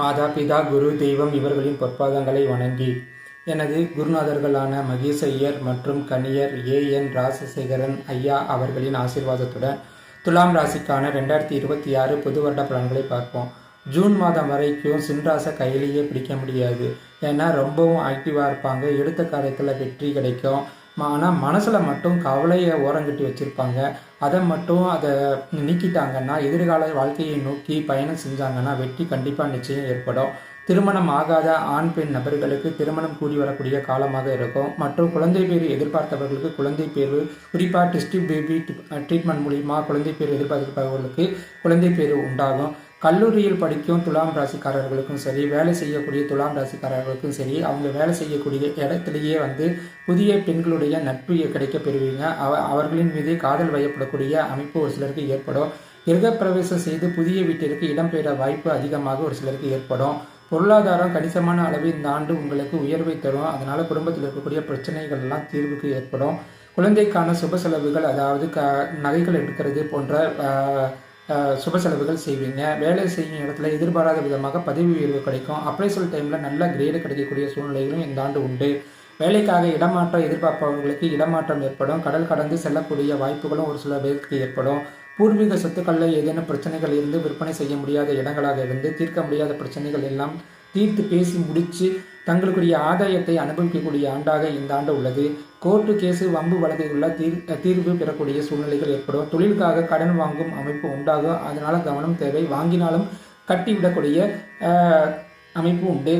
மாதா பிதா குரு தெய்வம் இவர்களின் பொற்பாதங்களை வணங்கி எனது குருநாதர்களான மகேஷ் ஐயர் மற்றும் கணியர் ஏஎன் ராசசேகரன் ஐயா அவர்களின் ஆசீர்வாதத்துடன் துலாம் ராசிக்கான 2026 புது வருட பலன்களை பார்ப்போம். ஜூன் மாதம் வரைக்கும் சின்ராசை கையிலேயே பிடிக்க முடியாது. ஏன்னா ரொம்பவும் ஆக்டிவாக இருப்பாங்க. எடுத்த காரியத்தில் வெற்றி கிடைக்கும். ஆனால் மனசில் மட்டும் கவலையை ஓரங்கட்டி வச்சுருப்பாங்க. அதை நீக்கிட்டாங்கன்னா எதிர்கால வாழ்க்கையை நோக்கி பயணம் செஞ்சாங்கன்னா வெற்றி கண்டிப்பாக நிச்சயம் ஏற்படும். திருமணம் ஆகாத ஆண் பெண் நபர்களுக்கு திருமணம் கூடி வரக்கூடிய காலமாக இருக்கும். மற்றும் குழந்தை பேர் எதிர்பார்த்தவர்களுக்கு குழந்தை பேர், குறிப்பாக டெஸ்ட் பேபி ட்ரீட்மெண்ட் மூலிமா குழந்ை பேர் எதிர்பார்த்தவர்களுக்கு குழந்தை பேர் உண்டாகும். கல்லூரியில் படிக்கும் துலாம் ராசிக்காரர்களுக்கும் சரி, வேலை செய்யக்கூடிய துலாம் ராசிக்காரர்களுக்கும் சரி, அவங்க வேலை செய்யக்கூடிய இடத்துலையே புதிய பெண்களுடைய நட்பு கிடைக்க பெறுவீங்க. அவர்களின் மீது காதல் வயப்படக்கூடிய அமைப்பு ஒரு சிலருக்கு ஏற்படும். கிரகப்பிரவேசம் செய்து புதிய வீட்டிற்கு இடம்பெற வாய்ப்பு அதிகமாக ஒரு சிலருக்கு ஏற்படும். பொருளாதாரம் கணிசமான அளவு இந்த ஆண்டு உங்களுக்கு உயர்வை தரும். அதனால குடும்பத்தில் இருக்கக்கூடிய பிரச்சனைகள் எல்லாம் தீர்வுக்கு ஏற்படும். குழந்தைக்கான சுப செலவுகள், அதாவது நகைகள் எடுக்கிறது போன்ற சுப செலவுகள் செய்வீங்க. வேலை செய்யும் இடத்துல எதிர்பாராத விதமாக பதவி உயர்வு கிடைக்கும். அப்ரைசல் டைமில் நல்ல கிரேடு கிடைக்கக்கூடிய சூழ்நிலைகளும் இந்த ஆண்டு உண்டு. வேலைக்காக இடமாற்றம் எதிர்பார்ப்பவர்களுக்கு இடமாற்றம் ஏற்படும். கடல் கடந்து செல்லக்கூடிய வாய்ப்புகளும் ஒரு சில பேருக்கு ஏற்படும். பூர்வீக சொத்துக்களில் ஏதேனும் பிரச்சனைகள் இருந்து விற்பனை செய்ய முடியாத இடங்களாக இருந்து தீர்க்க முடியாத பிரச்சனைகள் எல்லாம் தீர்த்து பேசி முடித்து தங்களுக்குரிய ஆதாயத்தை அனுபவிக்கக்கூடிய ஆண்டாக இந்த ஆண்டு உள்ளது. கோர்ட்டு கேஸு வம்பு வழக்குகளில் தீர்வு பெறக்கூடிய சூழ்நிலைகள் ஏற்படும். தொழிலுக்காக கடன் வாங்கும் அமைப்பு உண்டாகும். அதனால் கவனம் தேவை. வாங்கினாலும் கட்டிவிடக்கூடிய அமைப்பு உண்டு.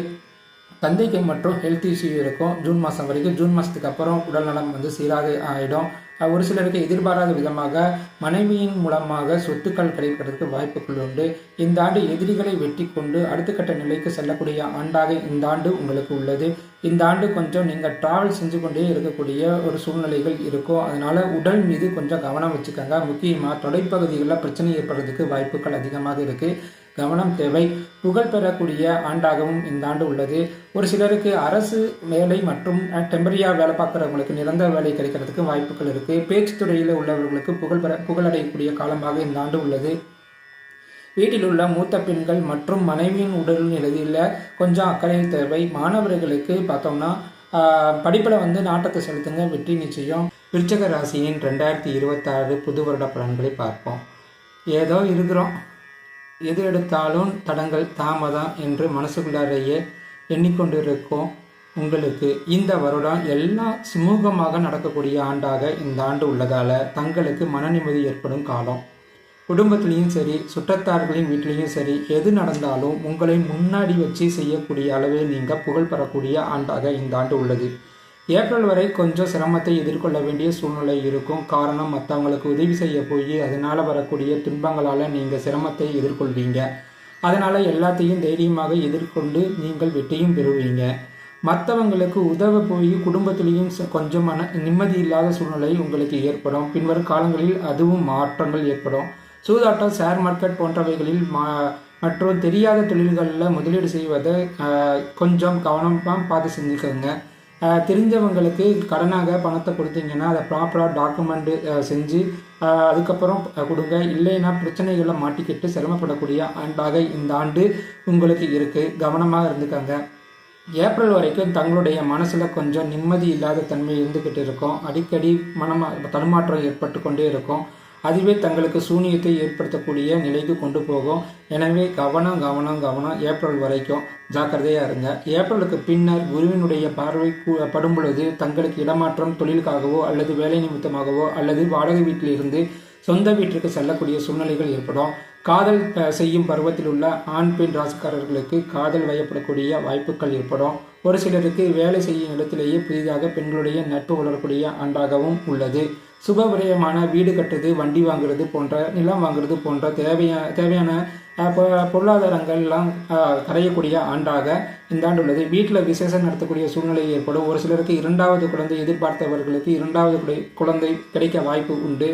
தந்தைக்கு மற்றும் ஹெல்த் இஷ்யூ இருக்கும் ஜூன் மாதம் வரைக்கும். ஜூன் மாதத்துக்கு அப்புறம் உடல்நலம் சீராக ஆகிடும். ஒரு சிலருக்கு எதிர்பாராத விதமாக மனைவியின் மூலமாக சொத்துக்கள் கிடைக்கிறதுக்கு வாய்ப்புகள் உண்டு. இந்த ஆண்டு எதிரிகளை வெற்றி கொண்டு அடுத்த கட்ட நிலைக்கு செல்லக்கூடிய ஆண்டாக இந்த ஆண்டு உங்களுக்கு உள்ளது. இந்த ஆண்டு கொஞ்சம் நீங்கள் டிராவல் செஞ்சு கொண்டே இருக்கக்கூடிய ஒரு சூழ்நிலைகள் இருக்கும். அதனால உடல் மீது கொஞ்சம் கவனம் வச்சுக்கோங்க. முக்கியமாக தொலைப்பகுதிகளில் பிரச்சனை ஏற்படுறதுக்கு வாய்ப்புகள் அதிகமாக இருக்குது. கவனம் தேவை. புகழ் பெறக்கூடிய ஆண்டாகவும் இந்த ஆண்டு உள்ளது. ஒரு சிலருக்கு அரசு வேலை மற்றும் டெம்பரரியாக வேலை பார்க்குறவங்களுக்கு நிரந்தர வேலை கிடைக்கிறதுக்கு வாய்ப்புகள் இருக்குது. பேச்சு துறையில் உள்ளவர்களுக்கு புகழடையக்கூடிய காலமாக இந்த ஆண்டு உள்ளது. வீட்டில் உள்ள மூத்த பெண்கள் மற்றும் மனைவியின் உடல் நிலையில் கொஞ்சம் அக்கறை தேவை. மாணவர்களுக்கு பார்த்தோம்னா படிப்பில் நாட்டத்தை செலுத்துங்க, வெற்றி நிச்சயம். விருச்சிக ராசியின் 2026 புது வருட பலன்களை பார்ப்போம். ஏதோ இருக்கிறோம், எது எடுத்தாலும் தடங்கள் தாமதம் என்று மனசுக்குள்ளாரையே எண்ணிக்கொண்டிருக்கும் உங்களுக்கு இந்த வருடம் எல்லாம் சுமூகமாக நடக்கக்கூடிய ஆண்டாக இந்த ஆண்டு உள்ளதால் தங்களுக்கு மன நிம்மதி ஏற்படும் காலம். குடும்பத்திலையும் சரி, சுற்றத்தார்களின் வீட்டிலையும் சரி, எது நடந்தாலும் உங்களை முன்னாடி வச்சு செய்யக்கூடிய அளவில் நீங்கள் புகழ் பெறக்கூடிய ஆண்டாக இந்த ஆண்டு உள்ளது. ஏப்ரல் வரை கொஞ்சம் சிரமத்தை எதிர்கொள்ள வேண்டிய சூழ்நிலை இருக்கும். காரணம், மற்றவங்களுக்கு உதவி செய்ய போய் அதனால் வரக்கூடிய துன்பங்களால் நீங்கள் சிரமத்தை எதிர்கொள்வீங்க. அதனால் எல்லாத்தையும் தைரியமாக எதிர்கொண்டு நீங்கள் வெற்றியும் பெறுவீங்க. மற்றவங்களுக்கு உதவ போய் குடும்பத்திலையும் கொஞ்சம் நிம்மதி இல்லாத சூழ்நிலை உங்களுக்கு ஏற்படும். பின்வரும் காலங்களில் அதுவும் மாற்றங்கள் ஏற்படும். சூதாட்டம், ஷேர் மார்க்கெட் போன்றவைகளில் மற்றும் தெரியாத தொழில்களில் முதலீடு செய்வதை கொஞ்சம் கவனமாக பார்த்து செஞ்சுக்கோங்க. தெரிஞ்சவங்களுக்கு கடனாக பணத்தை கொடுத்தீங்கன்னா அதை ப்ராப்பராக டாக்குமெண்ட் செஞ்சு அதுக்கப்புறம் கொடுங்க. இல்லைன்னா பிரச்சனைகளை மாட்டிக்கிட்டு சிரமப்படக்கூடிய ஆண்டாக இந்த ஆண்டு உங்களுக்கு இருக்குது. கவனமாக இருந்துக்கங்க. ஏப்ரல் வரைக்கும் தங்களுடைய மனசில் கொஞ்சம் நிம்மதி இல்லாத தன்மை இருந்துக்கிட்டு இருக்கும். அடிக்கடி தடுமாற்றம் ஏற்பட்டு கொண்டே இருக்கும். அதுவே தங்களுக்கு சூனியத்தை ஏற்படுத்தக்கூடிய நிலைக்கு கொண்டு போகும். எனவே கவனம் ஏப்ரல் வரைக்கும் ஜாக்கிரதையாக இருங்க. ஏப்ரலுக்கு பின்னர் குருவினுடைய பார்வை படும் பொழுது தங்களுக்கு இடமாற்றம், தொழிலுக்காகவோ அல்லது வேலை நிமித்தமாகவோ அல்லது வாடகை வீட்டிலிருந்து சொந்த வீட்டிற்கு செல்லக்கூடிய சூழ்நிலைகள் ஏற்படும். காதல் செய்யும் பருவத்தில் உள்ள ஆண் பெண் ராசிக்காரர்களுக்கு காதல் வயப்படக்கூடிய வாய்ப்புகள் ஏற்படும். ஒரு சிலருக்கு வேலை செய்யும் இடத்திலேயே புதிதாக பெண்களுடைய நட்பு வளரக்கூடிய ஆண்டாகவும் உள்ளது. சுப விரயமான வீடு கட்டுறது, வண்டி வாங்குறது போன்ற, நிலம் வாங்குறது போன்ற தேவையான பொருளாதாரங்கள்லாம் கரையக்கூடிய ஆண்டாக இந்த ஆண்டு உள்ளது. வீட்டில் விசேஷம் நடத்தக்கூடிய சூழ்நிலை ஏற்படும். ஒரு சிலருக்கு 2வது குழந்தை எதிர்பார்த்தவர்களுக்கு 2வது குழந்தை கிடைக்க வாய்ப்பு உண்டு.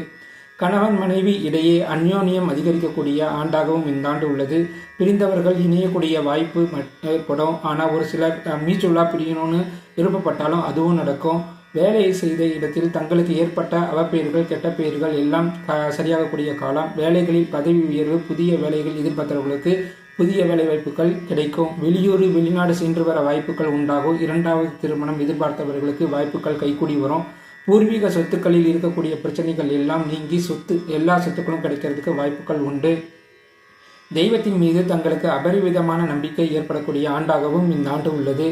கணவன் மனைவி இடையே அந்யோன்யம் அதிகரிக்கக்கூடிய ஆண்டாகவும் இந்த ஆண்டு உள்ளது. பிரிந்தவர்கள் இணையக்கூடிய வாய்ப்பு ஏற்படும். ஆனால் ஒரு சிலர் மியூச்சுவலாக பிரியணும்னு விருப்பப்பட்டாலும் அதுவும் நடக்கும். வேலை செய்த இடத்தில் தங்களுக்கு ஏற்பட்ட அவப்பெயர்கள், கெட்ட பெயர்கள் எல்லாம் சரியாகக்கூடிய காலம். வேலைகளில் பதவி உயர்வு, புதிய வேலைகள் எதிர்பார்த்தவர்களுக்கு புதிய வேலைவாய்ப்புகள் கிடைக்கும். வெளியூர் வெளிநாடு சென்று வர வாய்ப்புகள் உண்டாகும். இரண்டாவது திருமணம் எதிர்பார்த்தவர்களுக்கு வாய்ப்புகள் கைகூடி வரும். பூர்வீக சொத்துக்களில் இருக்கக்கூடிய பிரச்சனைகள் எல்லாம் நீங்கி எல்லா சொத்துக்களும் கிடைக்கிறதுக்கு வாய்ப்புகள் உண்டு. தெய்வத்தின் மீது தங்களுக்கு அபரிவிதமான நம்பிக்கை ஏற்படக்கூடிய ஆண்டாகவும் இந்த ஆண்டு உள்ளது.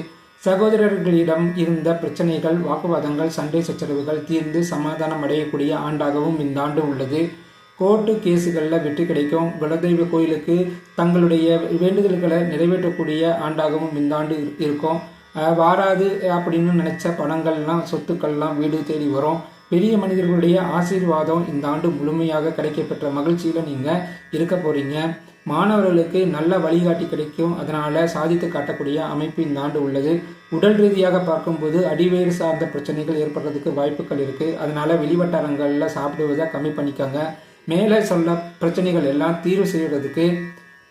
சகோதரர்களிடம் இருந்த பிரச்சனைகள், வாக்குவாதங்கள், சண்டை சச்சரவுகள் தீர்ந்து சமாதானம் அடையக்கூடிய ஆண்டாகவும் இந்த ஆண்டு உள்ளது. கோர்ட்டு கேஸுகளில் வெற்றி கிடைக்கும். குலதெய்வ கோயிலுக்கு தங்களுடைய வேண்டுதல்களை நிறைவேற்றக்கூடிய ஆண்டாகவும் இந்த ஆண்டு இருக்கும். வாராது அப்படின்னு நினைச்ச பணங்கள்லாம் சொத்துக்கள்லாம் வீடு தேடி வரும். பெரிய மனிதர்களுடைய ஆசீர்வாதம் இந்த ஆண்டு முழுமையாக கிடைக்கப்பெற்ற மகிழ்ச்சியில் நீங்கள் இருக்க போறீங்க. மாணவர்களுக்கு நல்ல வழிகாட்டி கிடைக்கும். அதனால சாதித்து காட்டக்கூடிய அமைப்பு இந்த ஆண்டு உள்ளது. உடல் ரீதியாக பார்க்கும்போது அடிவேறு சார்ந்த பிரச்சனைகள் ஏற்படுறதுக்கு வாய்ப்புகள் இருக்கு. அதனால வெளிவட்டாரங்களில் சாப்பிடுவதை கம்மி பண்ணிக்கோங்க. மேலே சொல்ல பிரச்சனைகள் எல்லாம் தீர்வு செய்வதற்கு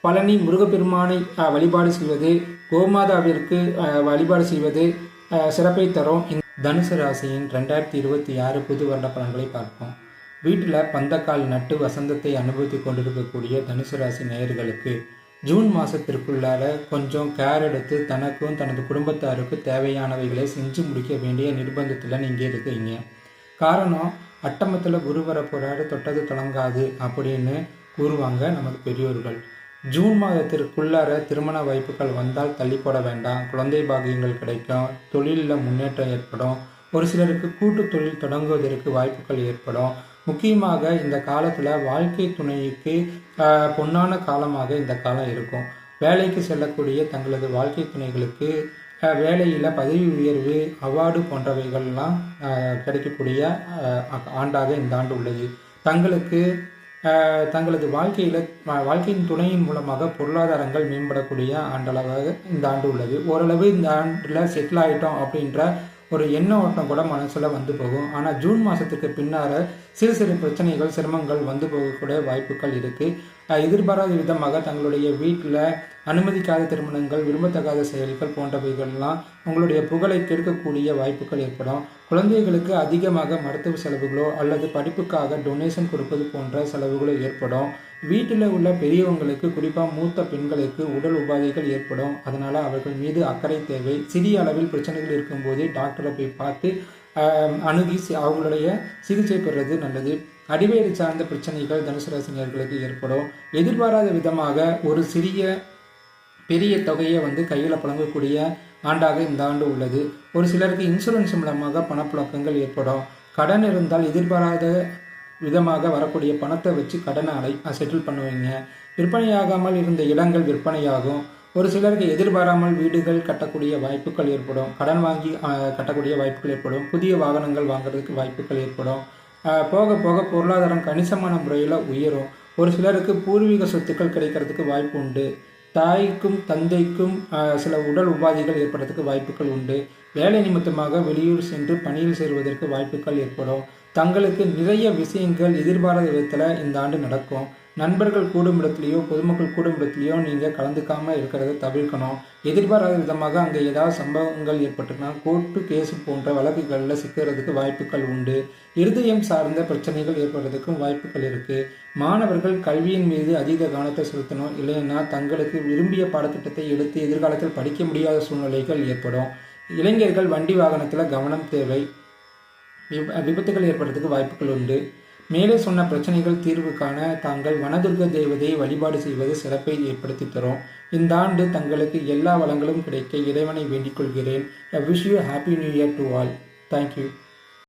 பழனி முருகப்பெருமானை வழிபாடு செய்வது, கோமாதாவிற்கு வழிபாடு செய்வது சிறப்பை தரும். தனுசு ராசியின் 2026 புது வருட பலன்களை பார்ப்போம். வீட்டில் பந்தக்கால் நட்டு வசந்தத்தை அனுபவித்து கொண்டிருக்கக்கூடிய தனுசு ராசி நேயர்களுக்கு ஜூன் மாதத்திற்குள்ளார கொஞ்சம் கேர் எடுத்து தனக்கும் தனது குடும்பத்தாருக்கும் தேவையானவைகளை செஞ்சு முடிக்க வேண்டிய நிர்பந்தத்தில் நீங்கள் இருக்கீங்க. காரணம், அட்டமத்தில் குரு வர போறாரு, தொட்டது தொடங்காது அப்படின்னு கூறுவாங்க நமது பெரியோர்கள். ஜூன் மாதத்திற்குள்ளார திருமண வாய்ப்புகள் வந்தால் தள்ளி போட வேண்டாம். குழந்தை பாகியங்கள் கிடைக்கும். தொழிலில் முன்னேற்றம் ஏற்படும். ஒரு சிலருக்கு கூட்டு தொழில் தொடங்குவதற்கு வாய்ப்புகள் ஏற்படும். முக்கியமாக இந்த காலத்தில் வாழ்க்கை துணைக்கு பொன்னான காலமாக இந்த காலம் இருக்கும். வேலைக்கு செல்லக்கூடிய தங்களது வாழ்க்கை துணைகளுக்கு வேலையில் பதவி உயர்வு, அவார்டு போன்றவைகள்லாம் கிடைக்கக்கூடிய ஆண்டாக இந்த ஆண்டு உள்ளது. தங்களது வாழ்க்கையின் துணையின் மூலமாக பொருளாதாரங்கள் மேம்படக்கூடிய ஆண்டளவாக இந்த ஆண்டு உள்ளது. ஓரளவு இந்த ஆண்டில் செட்டில் ஆகிட்டோம் அப்படின்ற ஒரு எண்ண ஓட்டம் கூட மனசில் வந்து போகும். ஆனால் ஜூன் மாதத்துக்கு பின்னார சிறு சிறு பிரச்சனைகள், சிரமங்கள் வந்து போகக்கூடிய வாய்ப்புகள் இருக்குது. எதிர்பாராத விதமாக தங்களுடைய வீட்டில் அனுமதிக்காத திருமணங்கள், விரும்பத்தகாத செயல்கள் போன்றவைகள்லாம் உங்களுடைய புகழை கெடுக்கக்கூடிய வாய்ப்புகள் ஏற்படும். குழந்தைகளுக்கு அதிகமாக மருத்துவ செலவுகளோ அல்லது படிப்புக்காக டொனேஷன் கொடுப்பது போன்ற செலவுகளோ ஏற்படும். வீட்டில் உள்ள பெரியவங்களுக்கு, குறிப்பாக மூத்த பெண்களுக்கு உடல் உபாதைகள் ஏற்படும். அதனால் அவர்கள் மீது அக்கறை தேவை. சிறிய அளவில் பிரச்சனைகள் இருக்கும்போது டாக்டரை போய் பார்த்து அணுகி அவங்களுடைய சிகிச்சை பெறுறது நல்லது. அடிவேறு சார்ந்த பிரச்சனைகள் தனுசு ராசினியர்களுக்கு ஏற்படும். எதிர்பாராத விதமாக ஒரு பெரிய தொகையை கையில் புழங்கக்கூடிய ஆண்டாக இந்த ஆண்டு உள்ளது. ஒரு சிலருக்கு இன்சூரன்ஸ் மூலமாக பணப்புழக்கங்கள் ஏற்படும். கடன் இருந்தால் எதிர்பாராத விதமாக வரக்கூடிய பணத்தை வச்சு கடனை செட்டில் பண்ணுவீங்க. விற்பனையாகாமல் இருந்த இடங்கள் விற்பனையாகும். ஒரு சிலருக்கு எதிர்பாராமல் வீடுகள் கட்டக்கூடிய வாய்ப்புகள் ஏற்படும். கடன் வாங்கி கட்டக்கூடிய வாய்ப்புகள் ஏற்படும். புதிய வாகனங்கள் வாங்குறதுக்கு வாய்ப்புகள் ஏற்படும். போக போக பொருளாதாரம் கணிசமான முறையில் உயரும். ஒரு சிலருக்கு பூர்வீக சொத்துக்கள் கிடைக்கிறதுக்கு வாய்ப்பு உண்டு. தாய்க்கும் தந்தைக்கும் சில உடல் உபாதைகள் ஏற்படுறதுக்கு வாய்ப்புகள் உண்டு. வேலை நிமித்தமாக வெளியூர் சென்று பணியில் சேருவதற்கு வாய்ப்புகள் ஏற்படும். தங்களுக்கு நிறைய விஷயங்கள் எதிர்பாராத விதத்தில் இந்த ஆண்டு நடக்கும். நண்பர்கள் கூடும் இடத்துலையோ பொதுமக்கள் கூடும் இடத்துலையோ நீங்கள் கலந்துக்காமல் இருக்கிறத தவிர்க்கணும். எதிர்பாராத விதமாக அங்கே ஏதாவது சம்பவங்கள் ஏற்பட்டுனா கோர்ட்டு கேஸு போன்ற வழக்குகளில் சிக்கிறதுக்கு வாய்ப்புகள் உண்டு. இருதயம் சார்ந்த பிரச்சனைகள் ஏற்படுறதுக்கும் வாய்ப்புகள் இருக்குது. மாணவர்கள் கல்வியின் மீது அதிக கவனத்தை செலுத்தணும். இல்லைன்னா தங்களுக்கு விரும்பிய பாடத்திட்டத்தை எடுத்து எதிர்காலத்தில் படிக்க முடியாத சூழ்நிலைகள் ஏற்படும். இளைஞர்கள் வண்டி வாகனத்தில் கவனம் தேவை. விபத்துகள் ஏற்படுறதுக்கு வாய்ப்புகள் உண்டு. மேலே சொன்ன பிரச்சனைகள் தீர்வு காண தாங்கள் வனதுர்க தேவதையை வழிபாடு செய்வது சிறப்பை ஏற்படுத்தி தரும். இந்த ஆண்டு தங்களுக்கு எல்லா வளங்களும் கிடைக்க இறைவனை வேண்டிக் கொள்கிறேன். I wish you a happy new year to all. Thank you.